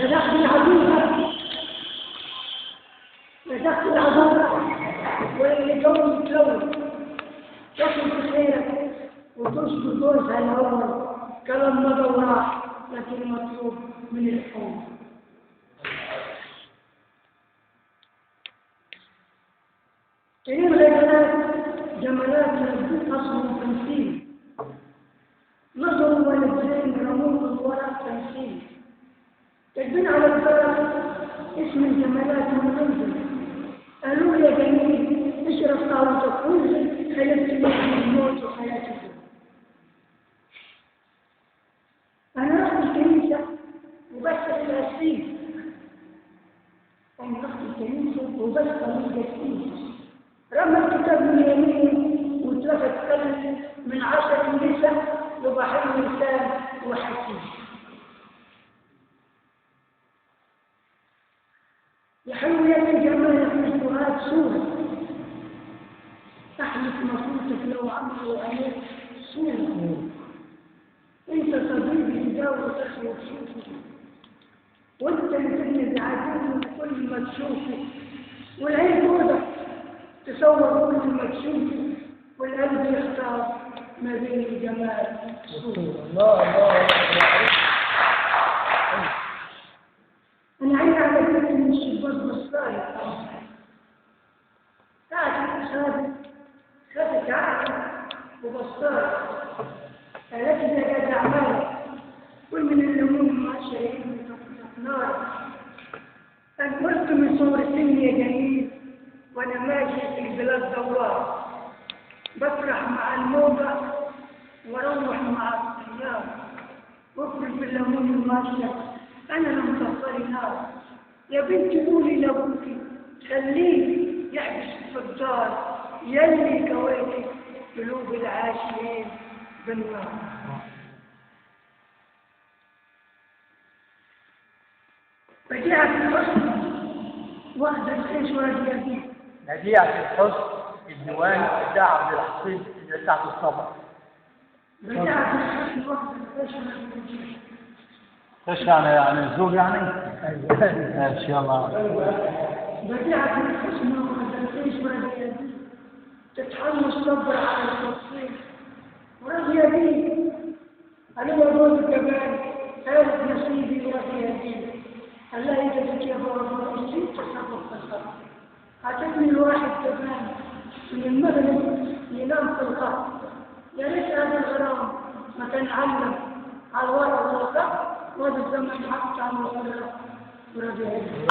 لدخل العدوة لدخل العدوة واللي جو يتلون تاكل بخيرك وتشكر جوزها الأول كلام مضى وراح لكن مطلوب من الحب. كريم الجمالات جمالات من أصل التمثيل نظر والدين رموز وراء تمثيل تكبين على الباب اسم الجمالات المنزل قالوا يا جميل اشرف طاوتك وانزل خلفت من الموت وحياتك. أنا رحت الكنيسة وبس الأسيس أنا رحت الكنيسة وبس الأسيس رمى الكتاب من يميني واتلفت قلبي من 10 نساء وبحر لسان وحكيم. يحلو يدي جمالك في الفؤاد صورة تحلف مفروتك لو عملوا عليك صورة انت طبيبي تداوي تخلي وتشوفه وانت اللي تبني بعدين كل ما تشوفه والعين جودك تصور كل ما تشوفه والقلب يختار ما بين الجمال والصورة. الله أنا عيني على كلمة من الشباك بصاري قاعد خدت عقل وبصاري قالت لي يا جدع عمالك كل من الليمون مع شايفين نار أنا قلت من صورتين يا جميل وأنا ماشي في البلاد دوار بفرح مع الموضة واروح مع الطيار وافرح بالليمون الماشية أنا لم تفضلي نار يا بنتي قولي لأبوكي خليه يحبس في الدار يلي كويتي قلوب العاشقين بالنار. بديعة الحسن واخدة الخيش وادي يديه بديعة الحسن الديوان بتاع عبد الحفيظ بتاعت الصبر. بديعة الحسن واخدة الخيش وادي يديه ايش يعني الزوج يعني؟ ان شاء الله. بديعة الحسن واخدة الخيش وادي يديه تتحمل الصبر على التفصيل ورضي يديه أنا موجود الجبال ثالث نصيبي ورضي يديه الله يجزيك يا بابا نسيت تصرف الصبر عاتبني الواحد كمان من المغرب ينام في القهر يا ريت هذا الغرام ما كان علم على الورق والقهر وهذا الزمن حتى على الورق ورضي يديه.